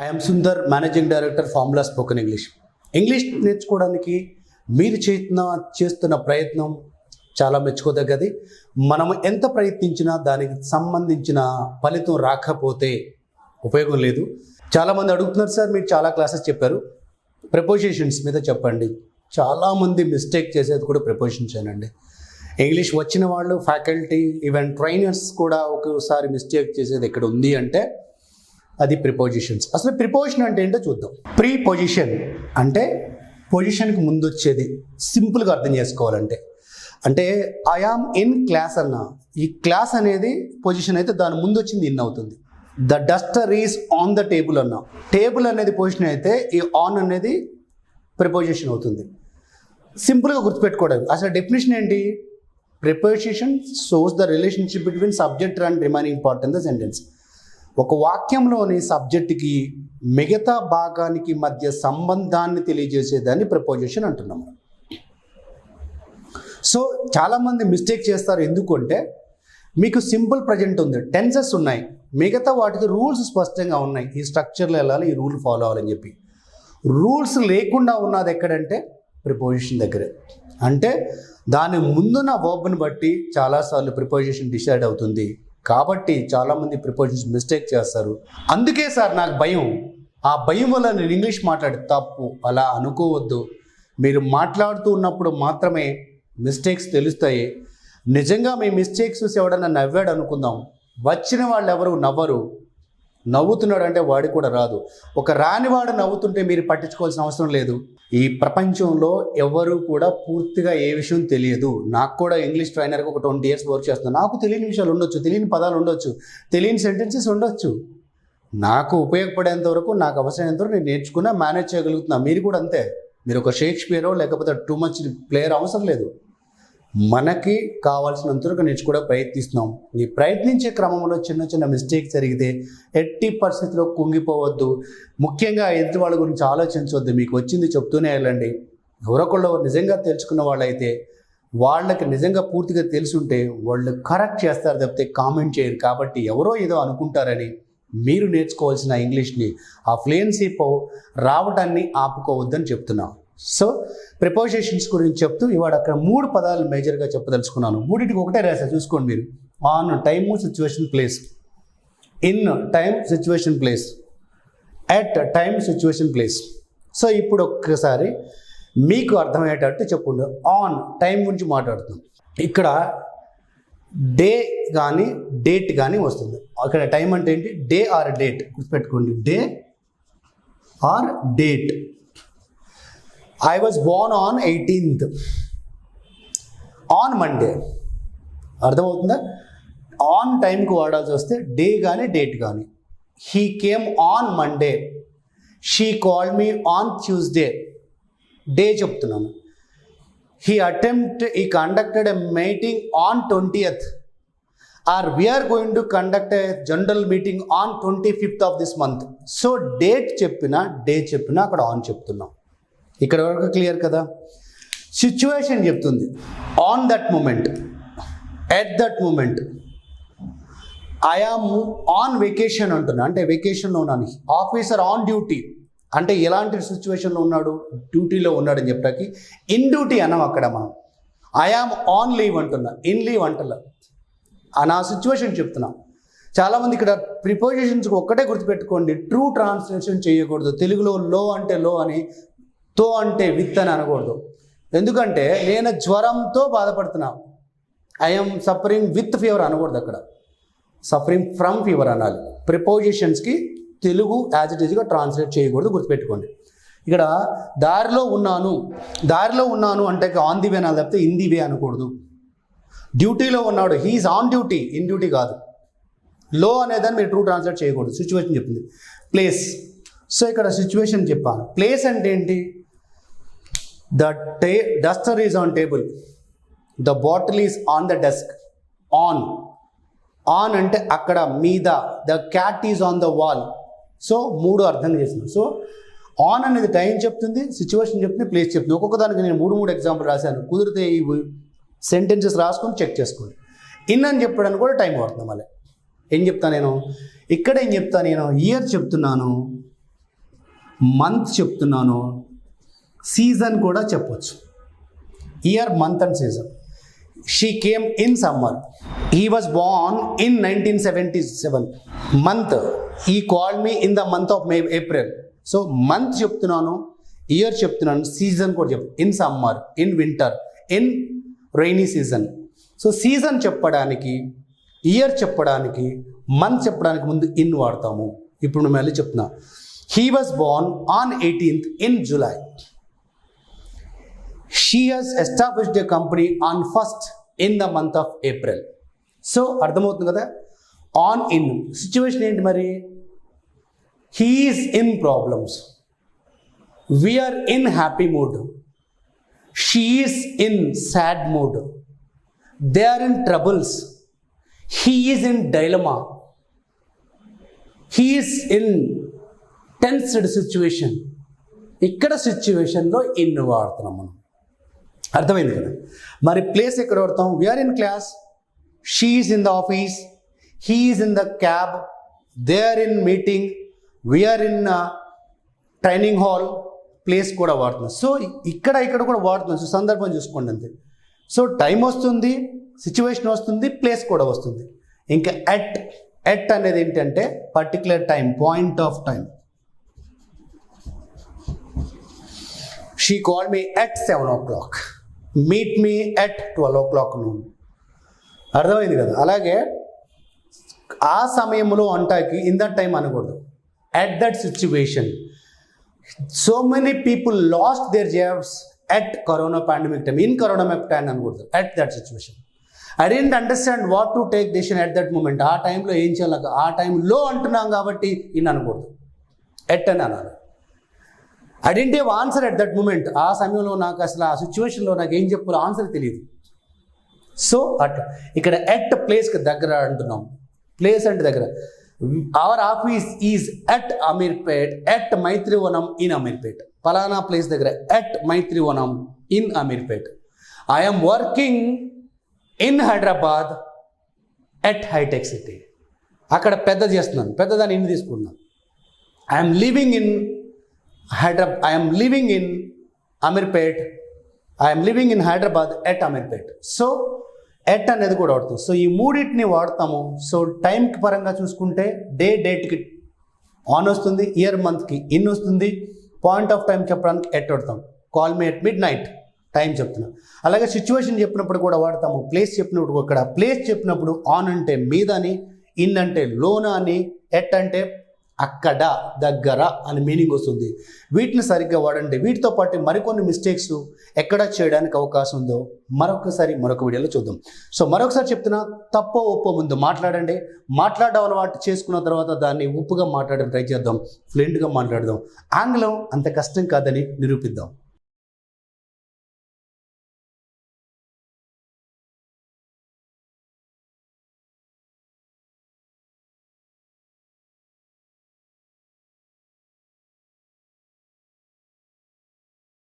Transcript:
I am Sundar, Managing Director, Formula Spoken English. English నేర్చుకోవడానికి మీరు చేస్తున్న ప్రయత్నం చాలా మెచ్చుకోదగ్గది. మనం ఎంత ప్రయత్నించినా దానికి సంబంధించిన ఫలితం రాకపోతే ఉపయోగం లేదు. చాలామంది అడుగుతున్నారు, సార్ మీరు చాలా క్లాసెస్ చెప్పారు, ప్రిపోజిషన్స్ మీద చెప్పండి. చాలామంది మిస్టేక్ చేసేది కూడా ప్రిపోజిషన్స్ ఏనండి. ఇంగ్లీష్ వచ్చిన వాళ్ళు, ఫ్యాకల్టీ, ఈవెన్ ట్రైనర్స్ కూడా ఒకసారి మిస్టేక్ చేసేది ఎక్కడ ఉంది అంటే అది ప్రిపోజిషన్స్. అసలు ప్రిపోజిషన్ అంటే ఏంటో చూద్దాం. ప్రీపోజిషన్ అంటే పొజిషన్కి ముందు వచ్చేది. సింపుల్గా అర్థం చేసుకోవాలంటే అంటే ఐ ఆమ్ ఇన్ క్లాస్ అన్న, ఈ క్లాస్ అనేది పొజిషన్ అయితే దాని ముందు వచ్చింది ఇన్ అవుతుంది. The duster is on the table అన్న, టేబుల్ అనేది పొజిషన్ అయితే ఈ ఆన్ అనేది ప్రిపోజిషన్ అవుతుంది. సింపుల్గా గుర్తుపెట్టుకోవడం. అసలు డెఫినేషన్ ఏంటి? Preposition shows the relationship between subject and remaining part in the sentence. ఒక వాక్యంలోని సబ్జెక్ట్కి మిగతా భాగానికి మధ్య సంబంధాన్ని తెలియజేసేదాన్ని ప్రిపోజిషన్ అంటున్నాము. సో చాలామంది మిస్టేక్ చేస్తారు. ఎందుకంటే మీకు సింపుల్ ప్రజెంట్ ఉంది, టెన్సెస్ ఉన్నాయి, మిగతా వాటికి రూల్స్ స్పష్టంగా ఉన్నాయి. ఈ స్ట్రక్చర్లో వెళ్ళాలి, ఈ రూల్ ఫాలో అవ్వాలని చెప్పి. రూల్స్ లేకుండా ఉన్నది ఎక్కడంటే ప్రిపోజిషన్ దగ్గరే. అంటే దాని ముందున్న వర్బ్ని బట్టి చాలాసార్లు ప్రిపోజిషన్ డిసైడ్ అవుతుంది. కాబట్టి చాలామంది ప్రిపోజిషన్స్ మిస్టేక్ చేస్తారు. అందుకే సార్ నాకు భయం, ఆ భయం వల్ల నేను ఇంగ్లీష్ మాట్లాడే తప్పు. అలా అనుకోవద్దు. మీరు మాట్లాడుతూ ఉన్నప్పుడు మాత్రమే మిస్టేక్స్ తెలుస్తాయి. నిజంగా మీ మిస్టేక్స్ చూసి ఎవడన్నా నవ్వాడు అనుకుందాం, వచ్చిన వాళ్ళు ఎవరు నవ్వరు. నవ్వుతున్నాడు అంటే వాడికి కూడా రాదు. ఒక రానివాడు నవ్వుతుంటే మీరు పట్టించుకోవాల్సిన అవసరం లేదు. ఈ ప్రపంచంలో ఎవరు కూడా పూర్తిగా ఏ విషయం తెలియదు. నాకు కూడా ఇంగ్లీష్ ట్రైనర్గా ఒక 20 years వర్క్ చేస్తున్నాను. నాకు తెలియని విషయాలు ఉండొచ్చు, తెలియని పదాలు ఉండొచ్చు, తెలియని సెంటెన్సెస్ ఉండొచ్చు. నాకు ఉపయోగపడేంత వరకు, నాకు అవసరమైనంత వరకు నేను నేర్చుకున్నా, మేనేజ్ చేయగలుగుతున్నా. మీరు కూడా అంతే. మీరు ఒక షేక్స్పియరో లేకపోతే టూ మచ్ ప్లేయర్ అవసరం లేదు. మనకి కావాల్సినంత వరకు నేర్చుకోవడం ప్రయత్నిస్తున్నాం. ఈ ప్రయత్నించే క్రమంలో చిన్న చిన్న మిస్టేక్స్ జరిగితే ఎట్టి పరిస్థితిలో కుంగిపోవద్దు. ముఖ్యంగా ఎదుటి వాళ్ళ గురించి ఆలోచించవద్దు. మీకు వచ్చింది చెప్తూనే వెళ్ళండి. ఎవరొకళ్ళు నిజంగా తెలుసుకున్న వాళ్ళైతే, వాళ్ళకి నిజంగా పూర్తిగా తెలుసుంటే వాళ్ళు కరెక్ట్ చేస్తారు తప్పితే కామెంట్ చేయరు. కాబట్టి ఎవరో ఏదో అనుకుంటారని మీరు నేర్చుకోవాల్సిన ఇంగ్లీష్ని, ఆ ఫ్లూయెన్సీ రావడాన్ని ఆపుకోవద్దని చెప్తున్నాం. సో ప్రిపోజిషన్స్ గురించి చెప్తూ ఇవాడు అక్కడ 3 పదాలు మేజర్గా చెప్పదలుచుకున్నాను. మూడింటికి ఒకటే రాసా, చూసుకోండి మీరు. On time, situation, place. In time, situation, place. At time, situation, place. So ఇప్పుడు ఒక్కసారి మీకు అర్థమయ్యేటట్టు చెప్పుకుంటూ ఆన్ టైం గురించి మాట్లాడుతున్నాం. ఇక్కడ డే కానీ డేట్ కానీ వస్తుంది. అక్కడ టైం అంటే ఏంటి? Day or date. గుర్తుపెట్టుకోండి, day or date. I was born on 18th. On Monday. అర్థమవుతుందా? ఆన్ టైంకి వాడాల్సి వస్తే డే కానీ డేట్ కానీ. He came on Monday. She called me on Tuesday. Day చెప్తున్నాను. he conducted a meeting on 20th. Or we are going to conduct a general meeting on 25th of this month. So date చెప్పినా, day చెప్పినా అక్కడ on చెప్తున్నాం. ఇక్కడ వరకు clear కదా? Situation చెప్తుంది on that moment, at that moment. I am on vacation అంటున్నా, అంటే వెకేషన్లో ఉన్నాను. ఆఫీసర్ ఆన్ డ్యూటీ అంటే ఎలాంటి సిచ్యువేషన్లో ఉన్నాడు? డ్యూటీలో ఉన్నాడని చెప్పడానికి ఇన్ డ్యూటీ అన్నాం అక్కడ మనం. ఐ ఆమ్ ఆన్ లీవ్ అంటున్నా, ఇన్ లీవ్ అంటలా. నా సిచ్యువేషన్ చెప్తున్నా. చాలామంది ఇక్కడ ప్రిపోజిషన్స్కి ఒక్కటే గుర్తుపెట్టుకోండి, ట్రూ ట్రాన్స్లేషన్ చేయకూడదు. తెలుగులో లో అంటే లో అని, తో అంటే విత్ అని అనకూడదు. ఎందుకంటే నేను జ్వరంతో బాధపడుతున్నా, ఐఎమ్ సఫరింగ్ విత్ ఫీవర్ అనకూడదు. అక్కడ సఫరింగ్ ఫ్రమ్ ఫీవర్ అనాలి. ప్రిపోజిషన్స్కి తెలుగు యాజ్ ఇట్ ఈజ్గా ట్రాన్స్లేట్ చేయకూడదు, గుర్తుపెట్టుకోండి. ఇక్కడ దారిలో ఉన్నాను అంటే ఆన్ ది వే అనాలి తప్పితే ఇన్ ది వే అనకూడదు. డ్యూటీలో ఉన్నాడు, he is on duty, in duty కాదు. లో అనేదాన్ని మీరు ట్రూ ట్రాన్స్లేట్ చేయకూడదు. సిచ్యువేషన్ చెప్తుంది. ప్లేస్. సో ఇక్కడ సిచ్యువేషన్ చెప్పాను. ప్లేస్ అంటే ఏంటి? The duster is on table, the bottle is on the desk. On అంటే అక్కడ, మీద. The cat is on the wall. So 3 అర్థం చేసినాం. సో ఆన్ అనేది టైం చెప్తుంది, సిచ్యువేషన్ చెప్తుంది, ప్లేస్ చెప్తుంది. ఒక్కొక్క దానికి నేను 3 ఎగ్జాంపుల్ రాశాను. కుదిరితే ఈ సెంటెన్సెస్ రాసుకొని చెక్ చేసుకోండి. ఇన్ అని చెప్పడానికి కూడా టైం పడుతుంది. మళ్ళీ ఏం చెప్తాను నేను? ఇక్కడ ఏం చెప్తాను నేను? ఇయర్ చెప్తున్నాను, మంత్ చెప్తున్నాను, సీజన్ కూడా చెప్పొచ్చు. Year, month and season. She came in summer. He was Born in 1977. Month, he called me in the month of April. So month చెప్తున్నాను, ఇయర్ చెప్తున్నాను, సీజన్ కూడా in summer, in winter, in rainy season. So season చెప్పడానికి, year చెప్పడానికి, month చెప్పడానికి ముందు in వాడతాము. ఇప్పుడు నేను మళ్ళీ చెప్తున్నా. He was Born on 18th in July. She has established a company on 1st in the month of April. So అర్థమవుతుంది కదా. On, in. సిచ్యువేషన్ ఏంటి మరి? He is in problems, we are in happy mood, she is in sad mood, they are in troubles, he is in dilemma, he is in tensed situation. ఇక్కడ సిచ్యువేషన్లో in వాడుతున్నాం మనం. అర్థమైంది కదా. మరి ప్లేస్ ఎక్కడ వాడతాం? We are in class, she is in the office, he is in the cab, they are in meeting, we are in training hall. Place కూడా వాడుతున్నాం. సో ఇక్కడ కూడా వాడుతున్నాం. సో సందర్భం చూసుకోండి అంతే. సో టైం వస్తుంది, సిచ్యువేషన్ వస్తుంది, ప్లేస్ కూడా వస్తుంది. ఇంకా ఎట్ అనేది ఏంటంటే particular time, point of time. She called me at 7 o'clock. Meet me at 12 o'clock noon. అర్థమైంది కదా. అలాగే ఆ సమయంలో అంటాకి ఇన్ దట్ టైం అనకూడదు. at that situation. So many people lost their jobs at corona pandemic time. In corona time అనకూడదు. at that situation. I didn't understand what to take decision at that moment. ఆ టైంలో ఏం చేయాలి, ఆ టైంలో అంటున్నాం కాబట్టి ఇన్ అనకూడదు, ఎట్ అని అనాలి. I didn't have answer at that moment. ఆ సమయంలో నాకు అసలు ఆ సిచ్యువేషన్లో నాకు ఏం చెప్పాలో ఆన్సర్ తెలియదు. సో ఇక్కడ ఎట్ ప్లేస్కి దగ్గర అంటున్నాం. ప్లేస్ అంటే దగ్గర. Our office is at Ameerpet, at Maithrivanam in Ameerpet. పలానా ప్లేస్ దగ్గర, at Maithrivanam in Ameerpet. I'm working in Hyderabad at hitech city. అక్కడ పెద్ద చేస్తున్నాను, పెద్దదాన్ని ఇన్ తీసుకున్నాను. I'm living in Hyderabad. I am living in Amirpet. I am living in Hyderabad at Amirpet. So at అనేది కూడా వాడుతాం. సో ఈ మూడింటిని వాడతాము. సో టైంకి పరంగా చూసుకుంటే డేట్కి ఆన్ వస్తుంది, ఇయర్ మంత్కి ఇన్ వస్తుంది, పాయింట్ ఆఫ్ టైం చెప్పడానికి ఎట్ వాడతాం. Call me at mid night, time చెప్తున్నాం. అలాగే సిచ్యువేషన్ చెప్పినప్పుడు కూడా వాడతాము. ప్లేస్ చెప్పినప్పుడు ఇక్కడ ప్లేస్ చెప్పినప్పుడు ఆన్ అంటే మీద అని, ఇన్ అంటే లోన అని, ఎట్ అంటే అక్కడ, దగ్గర అని మీనింగ్ వస్తుంది. వీటిని సరిగ్గా వాడండి. వీటితో పాటు మరికొన్ని మిస్టేక్స్ ఎక్కడ చేయడానికి అవకాశం ఉందో మరొక వీడియోలో చూద్దాం. సో మరొకసారి చెప్తున్నా, తప్పో ఒప్పో ముందు మాట్లాడండి. మాట్లాడడం అలవాటు చేసుకున్న తర్వాత దాన్ని ఉప్పుగా మాట్లాడడం ట్రై చేద్దాం, ఫ్లూయెంట్గా మాట్లాడదాం. ఆంగ్లం అంత కష్టం కాదని నిరూపిద్దాం.